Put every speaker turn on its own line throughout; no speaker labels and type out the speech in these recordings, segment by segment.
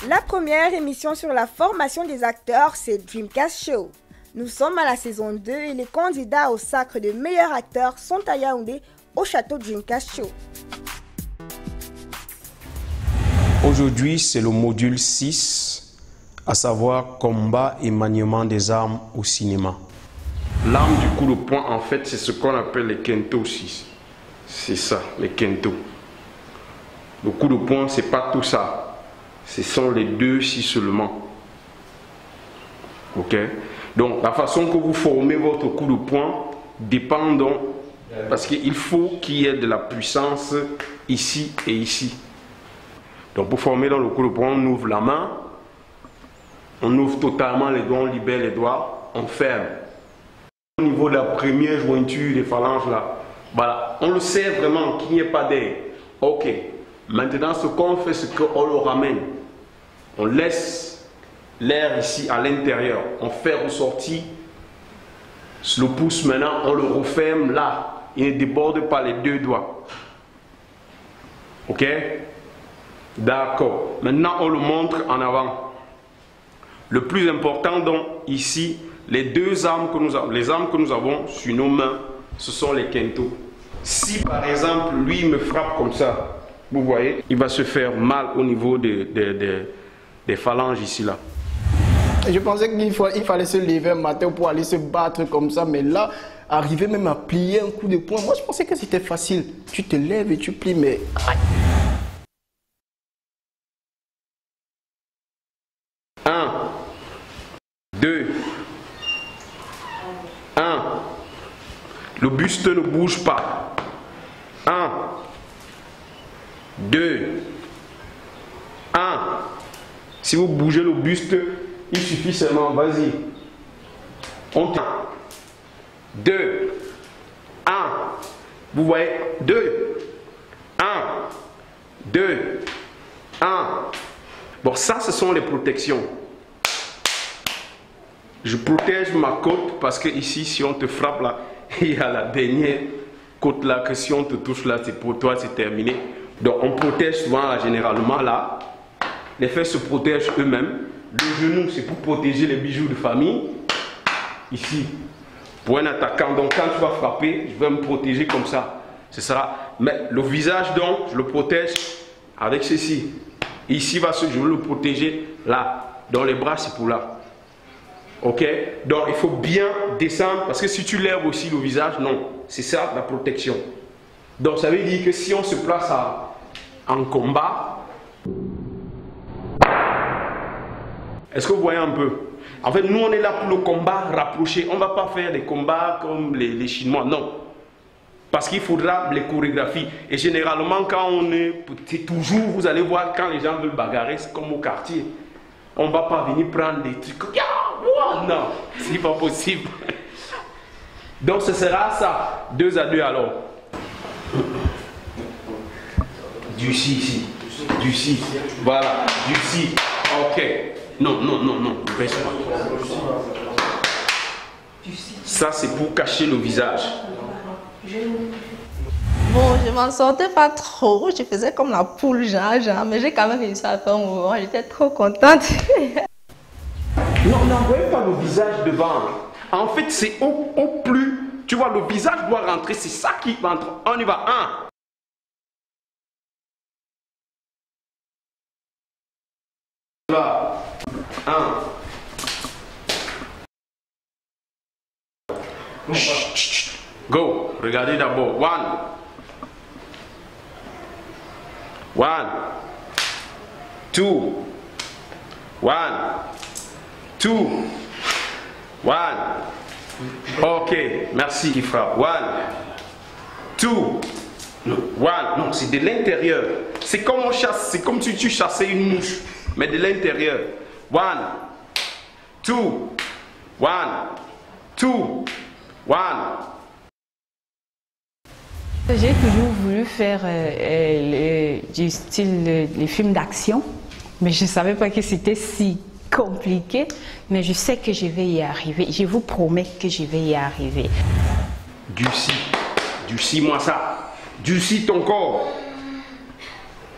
La première émission sur la formation des acteurs, c'est Dreamcast Show. Nous sommes à la saison 2 et les candidats au sacre de meilleurs acteurs sont à Yaoundé au château Dreamcast Show.
Aujourd'hui, c'est le module 6, à savoir combat et maniement des armes au cinéma.
L'arme du coup de poing, en fait, c'est ce qu'on appelle les kento aussi. C'est ça, les kento. Le coup de poing, c'est pas tout ça. Ce sont les deux si seulement. Ok? Donc, la façon que vous formez votre coup de poing dépend donc, parce qu'il faut qu'il y ait de la puissance ici et ici. Donc, pour former dans le coup de poing, on ouvre la main, on ouvre totalement les doigts, on libère les doigts, on ferme. Au niveau de la première jointure des phalanges là, voilà, on le sait vraiment qu'il n'y ait pas d'air. Ok. Maintenant, ce qu'on fait, c'est qu'on le ramène. On laisse l'air ici à l'intérieur. On fait ressortir le pouce maintenant, on le referme là. Il ne déborde pas les deux doigts. Ok? D'accord. Maintenant, on le montre en avant. Le plus important, donc, ici, les deux armes que nous avons, les armes que nous avons sur nos mains, ce sont les kento. Si, par exemple, lui, il me frappe comme ça, vous voyez, il va se faire mal au niveau des phalanges ici, là.
Je pensais qu'il fallait se lever un matin pour aller se battre comme ça, mais là, arriver même à plier un coup de poing, moi je pensais que c'était facile. Tu te lèves et tu plies, mais...
1, 2, 1. Le buste ne bouge pas. 1, 2, 1. Si vous bougez le buste, il suffit seulement, vas-y. On tient. 2, 1. Vous voyez, 2, 1, 2, 1. Bon, ça, ce sont les protections. Je protège ma côte parce que ici, si on te frappe là, il y a la dernière côte là, que si on te touche là, c'est pour toi, c'est terminé. Donc, on protège souvent là, généralement là. Les fesses se protègent eux-mêmes. Le genou, c'est pour protéger les bijoux de famille. Ici, pour un attaquant. Donc, quand tu vas frapper, je vais me protéger comme ça. Ce sera. Mais le visage, donc, je le protège avec ceci. Ici, je vais le protéger là. Dans les bras, c'est pour là. Ok? Donc, il faut bien descendre. Parce que si tu lèves aussi le visage, non. C'est ça, la protection. Donc, ça veut dire que si on se place en combat, est-ce que vous voyez un peu? En fait, nous, on est là pour le combat rapproché. On ne va pas faire des combats comme les Chinois, non. Parce qu'il faudra les chorégraphies. Et généralement, quand on est... C'est toujours, vous allez voir, quand les gens veulent bagarrer, c'est comme au quartier. On ne va pas venir prendre des trucs. Non, c'est pas possible. Donc, ce sera ça. 2 à 2 alors. Du si, ici. Du si. Voilà. Du si. Ok. Non, non, non, non. Reste pas. Ça, c'est pour cacher le visage.
Bon, je m'en sortais pas trop. Je faisais comme la poule, genre, mais j'ai quand même réussi à faire un mouvement. J'étais trop contente.
Non, n'envoyez pas le visage devant. En fait, c'est au plus. Tu vois, le visage doit rentrer. C'est ça qui rentre. On y va. 1. va. 1. Go. Regardez d'abord. 1. 1. 2. 1. 2. 1. Ok. Merci qui frappe. 1. 2. 1. Non, c'est de l'intérieur. C'est comme on chasse. C'est comme si tu chassais une mouche. Mais de l'intérieur. 1. 2. 1. 2. 1.
J'ai toujours voulu faire du style les films d'action, mais je ne savais pas que c'était si compliqué. Mais je sais que je vais y arriver. Je vous promets que je vais y arriver.
Durcis-moi ça. Durcis ton corps.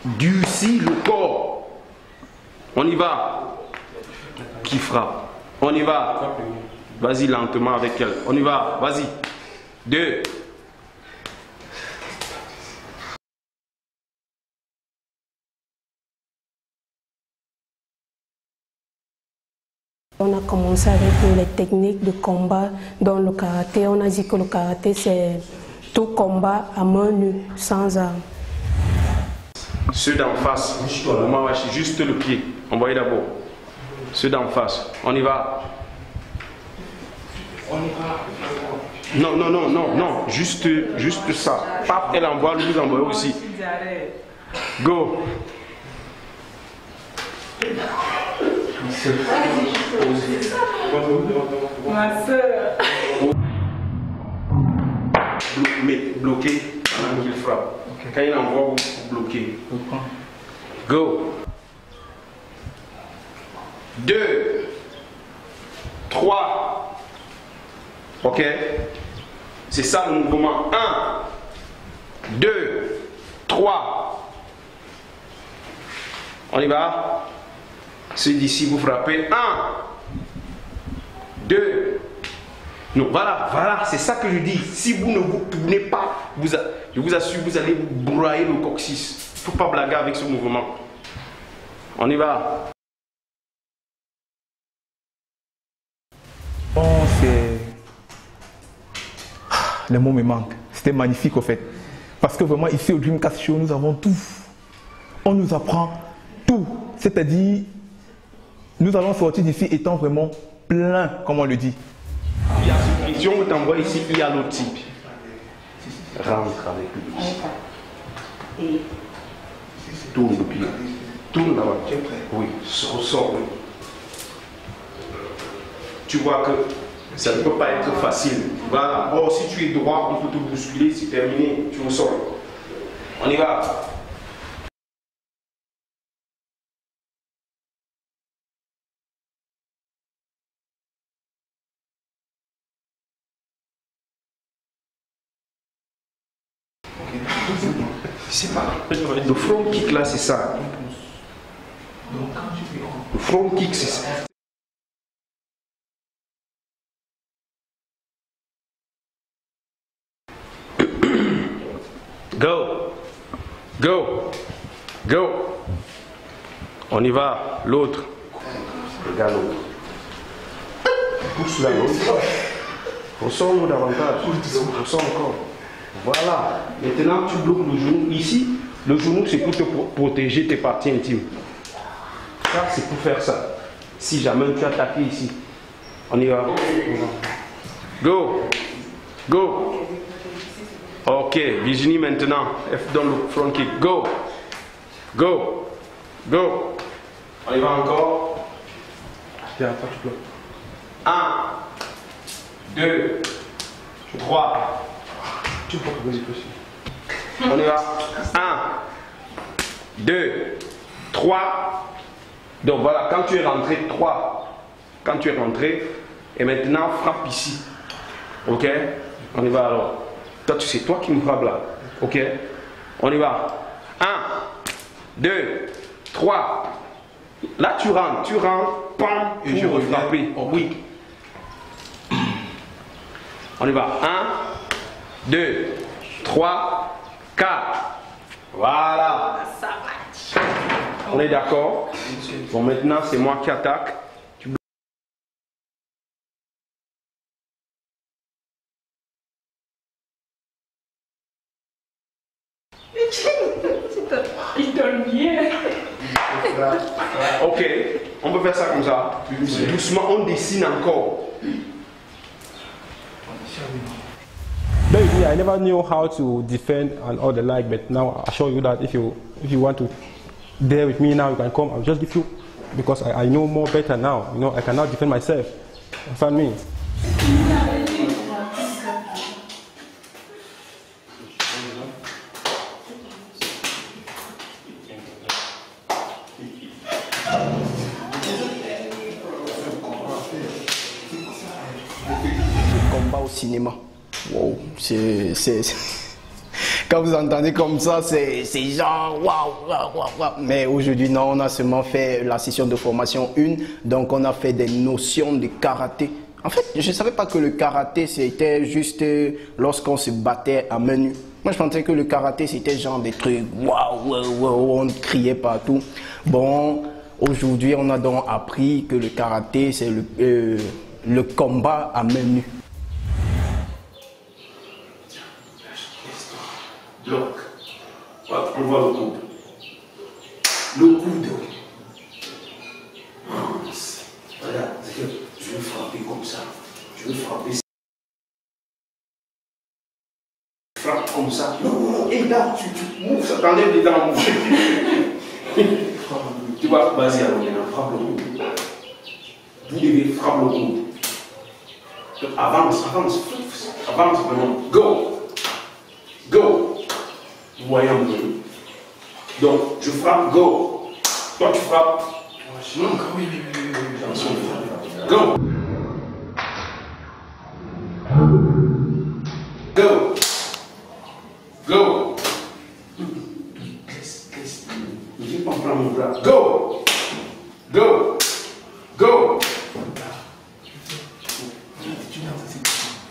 Durcis le corps. On y va. Qui frappe? On y va. Vas-y lentement avec elle. On y va. Vas-y. 2.
On a commencé avec les techniques de combat dans le karaté. On a dit que le karaté, c'est tout combat à main nue, sans armes.
Ceux d'en face, juste le pied. On va y d'abord. Ceux d'en face. On y va. Non, non, non, non, non. Juste ça. Pape, elle envoie, nous envoie aussi. Go.
Ma soeur.
Mais bloqué pendant qu'il frappe. Okay. Quand il envoie, vous bloquez. Go. 2. 3. Ok. C'est ça le mouvement. 1. 2. 3. On y va. Ceux d'ici, vous frappez. 1, 2. Non, voilà, voilà, c'est ça que je dis. Si vous ne vous tournez pas, je vous assure, vous allez vous broyer le coccyx. Il ne faut pas blaguer avec ce mouvement. On y va.
Bon, c'est... Les mots me manquent. C'était magnifique, au fait. Parce que vraiment, ici au Dreamcast Show, nous avons tout. On nous apprend tout. C'est-à-dire... Nous allons sortir d'ici étant vraiment plein, comme on le dit.
Il y a ce on t'envoie ici, il y a l'autre type. Rentre avec lui. Tourne le pied. Tourne là-bas. Oui, ressort. Oui. Tu vois que ça ne peut pas être facile. Voilà. Or, si tu es droit, on peut te bousculer, c'est terminé. Tu ressors. On y va. C'est pas le front kick là, c'est ça. Le front kick, c'est ça. Go, go, go. On y va. L'autre. Regarde l'autre. Pousse la l'autre. Ressors-nous davantage. Ressors encore. Voilà. Maintenant, tu bloques le genou. Ici, le genou, c'est pour te protéger tes parties intimes. Ça, c'est pour faire ça. Si jamais tu attaques ici. On y va. Go. Go. Ok. Virginie, maintenant. F dans le front kick. Go. Go. Go. On y va encore. 1, 2, 3. On y va. 1, 2, 3. Donc voilà, quand tu es rentré, 3. Quand tu es rentré, et maintenant frappe ici. Ok? On y va alors. Toi, c'est toi qui me frappes là. Ok? On y va. 1, 2, 3. Là, tu rentres, pam, et je reviens. Oui. On y va. 1, 2, 3, 4. Voilà. On est d'accord? Bon, maintenant, c'est moi qui attaque.
Il donne bien.
Ok, on peut faire ça comme ça. Doucement, on dessine encore.
Basically, I never knew how to defend and all the like, but now I show you that if you want to dare with me now, you can come. I'll just give you, because I know more better now. You know, I can now defend myself. You understand me?
Au cinéma. Wow, quand vous entendez comme ça, c'est genre waouh. Mais aujourd'hui, non, on a seulement fait la session de formation 1, donc on a fait des notions de karaté. En fait, je ne savais pas que le karaté, c'était juste lorsqu'on se battait à main nue. Moi, je pensais que le karaté, c'était genre des trucs waouh, on criait partout. Bon, aujourd'hui, on a donc appris que le karaté, c'est le combat à main nue.
Bloc. Voilà, on voit le coude. Le coude. Voilà, je vais frapper comme ça. Je vais frapper. Frappe comme ça. Non, et là, tu mouves, ça t'enlève les dents. Tu vois, vas-y, alors maintenant, frappe le coude. Vous devez frapper le coude. Avance vraiment. Go. Vous voyez un peu. Donc, je frappe, go. Toi, tu frappes. Go. Ne viens pas prendre mon bras. Go.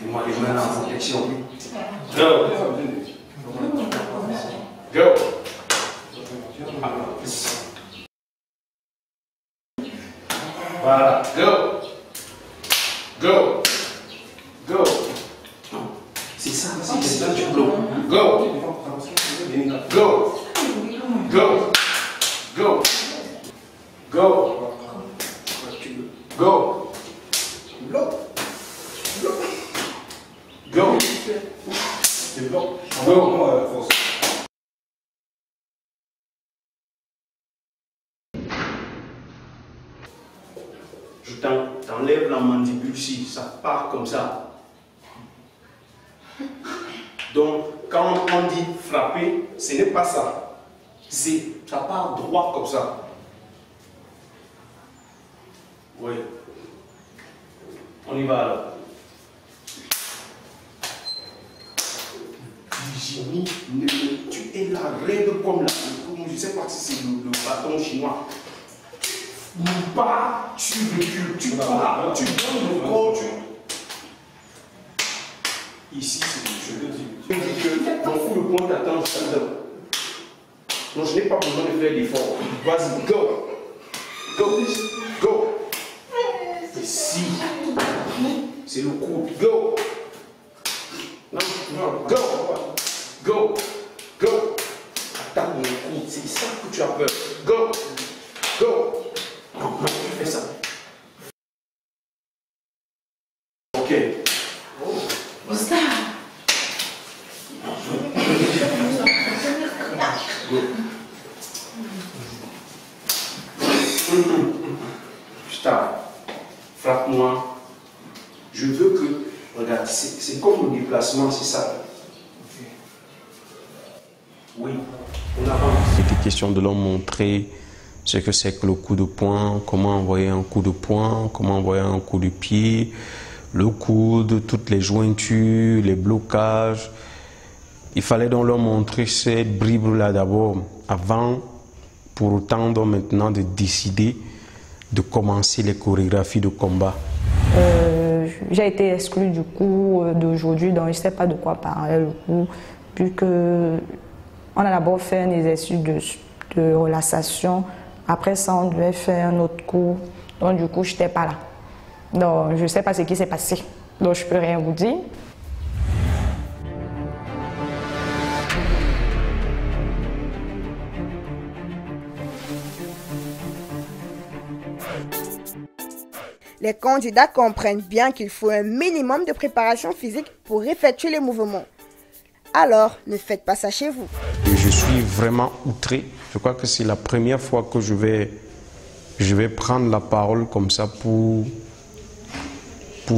Et moi, les mains en protection. Go. Voilà, go. C'est ça, c'est ça, tu bloques. Go. Je t'enlève la mandibule si ça part comme ça. Donc, quand on dit frapper, ce n'est pas ça. Ça part droit comme ça. Oui. On y va alors. Virginie, tu es la raide comme la... Je ne sais pas si c'est le bâton chinois. Pas, tu recules, tu pars, tu donnes le corps, Ici, c'est je le dis. Je dis que mon fou le point t'attend juste là. Donc je n'ai pas besoin de faire d'effort. Vas-y, go. Ici, c'est le coup. Go. Go. Attends mon coup, c'est ça que tu as peur. Go. Comment tu fais ça? Ok.
Gustave.
Gustave, frappe-moi. Je veux que... Regarde, c'est comme le déplacement, c'est ça. Oui, on avance.
C'était question de leur montrer ce que c'est que le coup de poing, comment envoyer un coup de poing, comment envoyer un coup de pied, le coude, toutes les jointures, les blocages. Il fallait donc leur montrer cette bribe-là d'abord, avant, pour autant donc maintenant de décider de commencer les chorégraphies de combat.
J'ai été exclue du cours d'aujourd'hui, donc je ne sais pas de quoi parler le cours, vu que on a d'abord fait un exercice de relaxation Après ça, on devait faire un autre cours. Donc du coup, je n'étais pas là. Donc je ne sais pas ce qui s'est passé. Donc je ne peux rien vous dire.
Les candidats comprennent bien qu'il faut un minimum de préparation physique pour effectuer les mouvements. Alors, ne faites pas ça chez vous.
Je suis vraiment outré. Je crois que c'est la première fois que je vais prendre la parole comme ça pour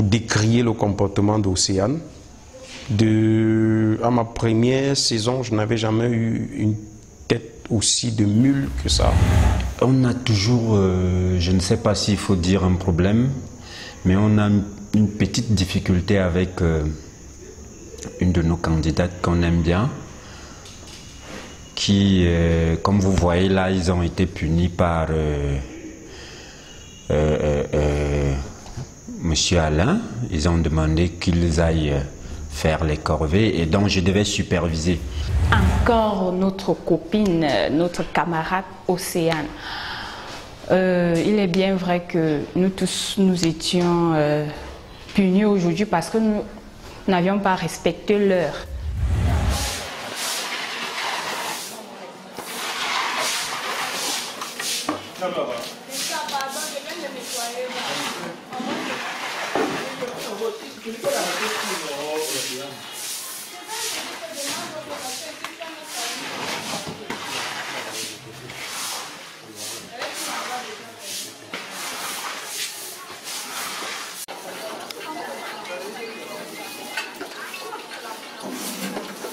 décrier le comportement d'Océane. À ma première saison, je n'avais jamais eu une tête aussi de mule que ça.
On a toujours, je ne sais pas s'il faut dire un problème, mais on a une petite difficulté avec une de nos candidates qu'on aime bien, qui, comme vous voyez là, ils ont été punis par Monsieur Alain. Ils ont demandé qu'ils aillent faire les corvées et donc je devais superviser.
Encore notre copine, notre camarade Océane. Il est bien vrai que nous tous, nous étions punis aujourd'hui parce que nous n'avions pas respecté l'heure.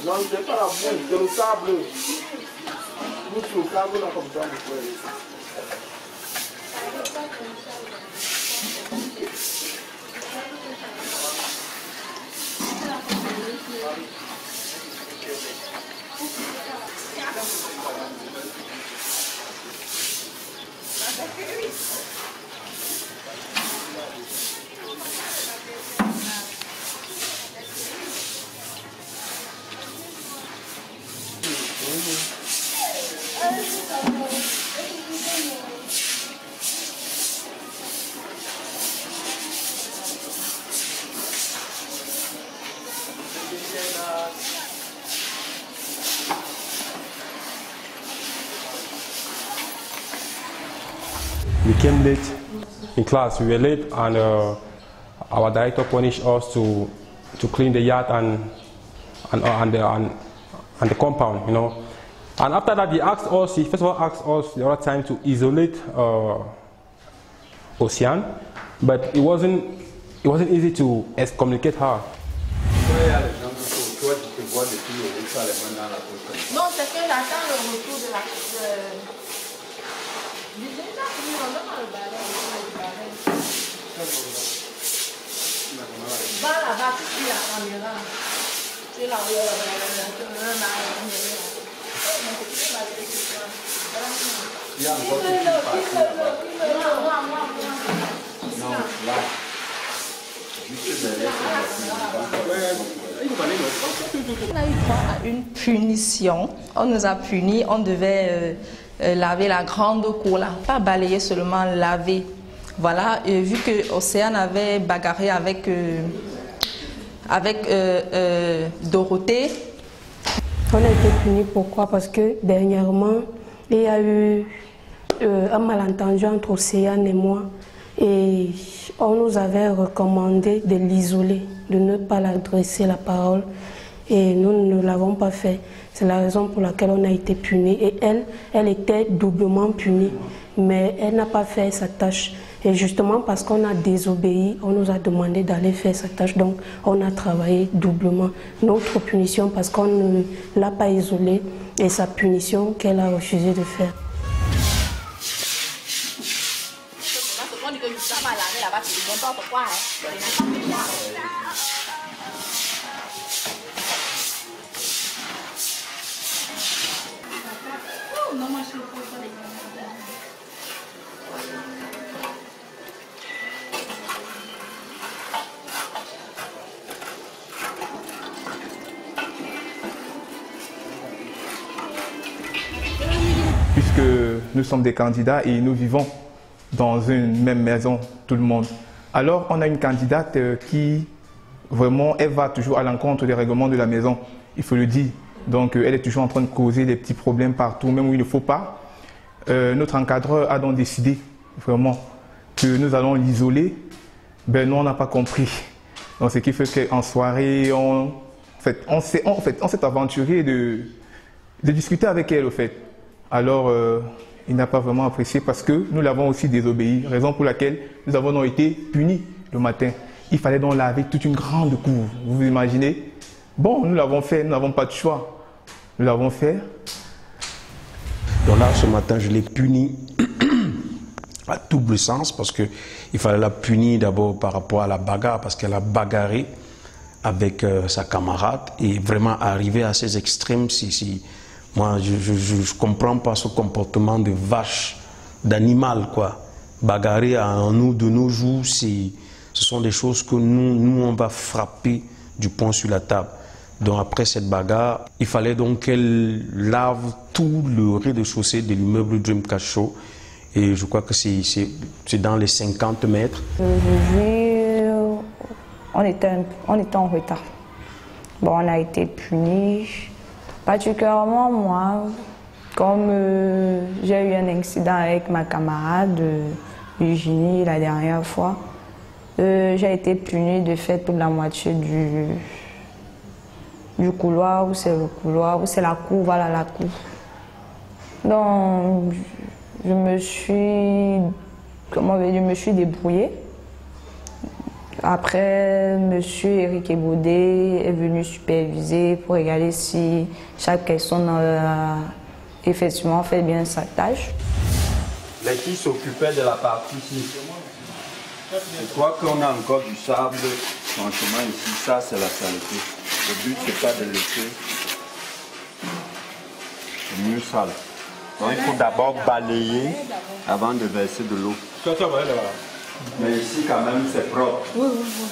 Non, c'est pas la boue, c'est le sable. Pousse le sable là comme ça, vous voyez.
We came late in class. We were late, and our director punished us to clean the yard and the compound, you know. And after that, he first of all asked us the other time to isolate Océane, but it wasn't easy to excommunicate her.
Non, c'est que j'attends le retour de la... Va là-bas, tu la caméra. Tu la On a eu droit à une punition. On nous a punis, on devait laver la grande cour là. Pas balayer seulement, laver. Voilà, vu que Océane avait bagarré avec Dorothée.
On a été punis pourquoi? Parce que dernièrement, il y a eu un malentendu entre Océane et moi. Et on nous avait recommandé de l'isoler, de ne pas l'adresser la parole. Et nous ne l'avons pas fait. C'est la raison pour laquelle on a été punis. Et elle était doublement punie. Mais elle n'a pas fait sa tâche. Et justement parce qu'on a désobéi, on nous a demandé d'aller faire sa tâche. Donc on a travaillé doublement. Notre punition parce qu'on ne l'a pas isolée et sa punition qu'elle a refusé de faire.
Puisque nous sommes des candidats et nous vivons dans une même maison, tout le monde. Alors, on a une candidate qui, vraiment, elle va toujours à l'encontre des règlements de la maison, il faut le dire. Donc, elle est toujours en train de causer des petits problèmes partout, même où il ne faut pas. Notre encadreur a donc décidé, vraiment, que nous allons l'isoler. Ben, nous, on n'a pas compris. Donc, ce qui fait qu'en soirée, on s'est aventuré de discuter avec elle, au fait. Alors, il n'a pas vraiment apprécié parce que nous l'avons aussi désobéi, raison pour laquelle nous avons donc été punis le matin. Il fallait donc laver toute une grande cour, vous vous imaginez? Bon, nous l'avons fait, nous n'avons pas de choix. Nous l'avons fait.
Donc là, ce matin, je l'ai puni à double sens parce qu'il fallait la punir d'abord par rapport à la bagarre, parce qu'elle a bagarré avec sa camarade et vraiment arrivé à ces extrêmes. Moi, je ne comprends pas ce comportement de vache, d'animal, quoi. Bagarrer à nous de nos jours, ce sont des choses que nous, on va frapper du poing sur la table. Donc après cette bagarre, il fallait donc qu'elle lave tout le rez-de-chaussée de l'immeuble Dreamcatch Show. Et je crois que c'est dans les 50 mètres.
Aujourd'hui, on était en retard. Bon, on a été punis. Particulièrement moi, comme j'ai eu un incident avec ma camarade Eugénie la dernière fois, j'ai été punie de faire toute la moitié du couloir, où c'est le couloir, où c'est la cour, voilà la cour. Donc, je me suis débrouillée. Après, M. Eric Ebaudet est venu superviser pour regarder si chaque personne a effectivement fait bien sa tâche.
Les qui s'occupaient de la partie ici. Je crois qu'on a encore du sable. Franchement, ici, ça, c'est la saleté. Le but, c'est pas de laisser le mur sale. Donc, il faut d'abord balayer avant de verser de l'eau. Mais ici, quand même, c'est propre.
Oui, oui, oui.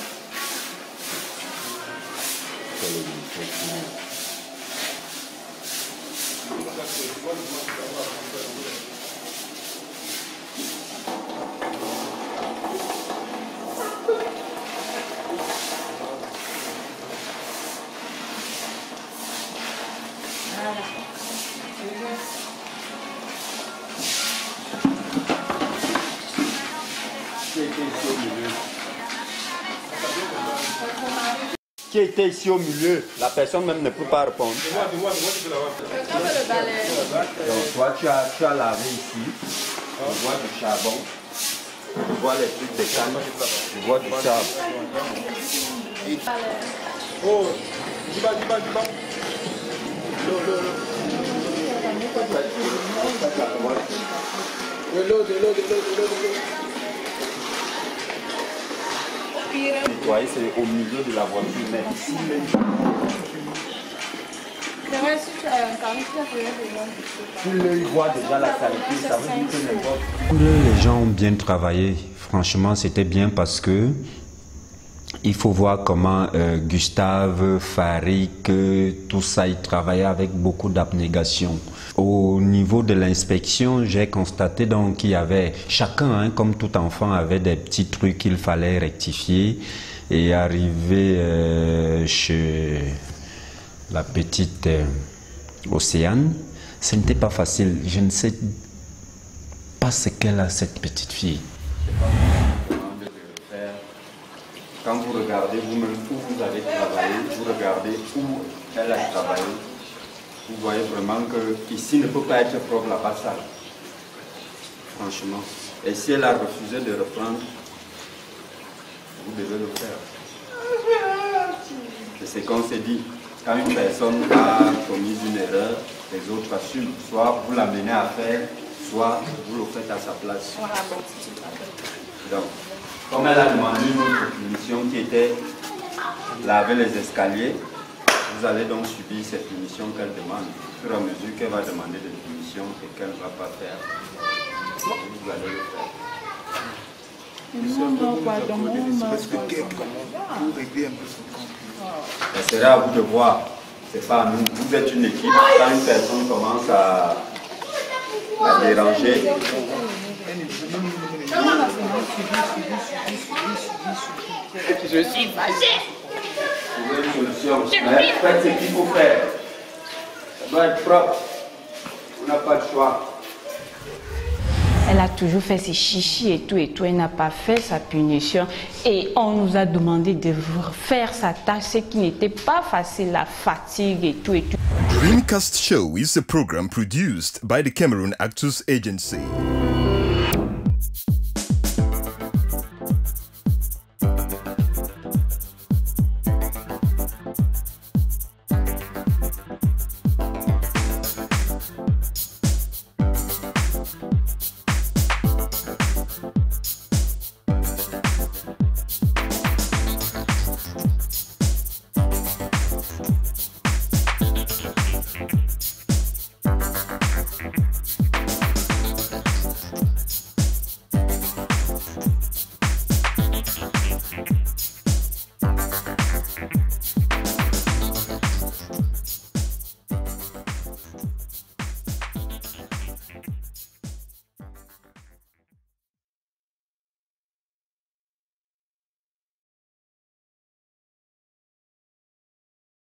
Qui était ici au milieu, la personne même ne peut pas répondre. Donc toi tu as lavé ici, je vois du charbon, je vois les trucs de canne, je vois du sable.
Oh, dis-moi. De l'eau.
Nettoyer, c'est au milieu de la voiture, mais ici même. Tu le vois déjà la qualité, ça veut dire que n'importe.
Les gens ont bien travaillé. Franchement, c'était bien parce que il faut voir comment Gustave, Farik, tout ça, ils travaillaient avec beaucoup d'abnégation. Au niveau de l'inspection, j'ai constaté donc qu'il y avait chacun, comme tout enfant, avait des petits trucs qu'il fallait rectifier. Et arriver chez la petite Océane, ce n'était pas facile. Je ne sais pas ce qu'elle a, cette petite fille.
Quand vous regardez vous-même où vous avez travaillé, vous regardez où elle a travaillé, vous voyez vraiment que ici ne peut pas être propre là-bas sale. Franchement. Et si elle a refusé de reprendre, vous devez le faire. C'est ce qu'on s'est dit. Quand une personne a commis une erreur, les autres assument. Soit vous l'amenez à faire, soit vous le faites à sa place. Donc, comme elle a demandé une autre punition qui était laver les escaliers, vous allez donc subir cette punition qu'elle demande. Au fur et à mesure qu'elle va demander des punitions et qu'elle ne va pas faire, vous allez le faire. Ça sera à vous de voir. C'est pas à nous. Vous êtes une équipe. Quand une personne commence à La déranger.
Je suis fâchée.
Trouver une solution. Mais faites ce qu'il faut faire. Ça doit être propre. On n'a pas le choix.
Elle a toujours fait ses chichis et tout, elle n'a pas fait sa punition. Et on nous a demandé de faire sa tâche, ce qui n'était pas facile, la fatigue et tout.
Dreamcast Show is a program produced by the Cameroon Actors Agency.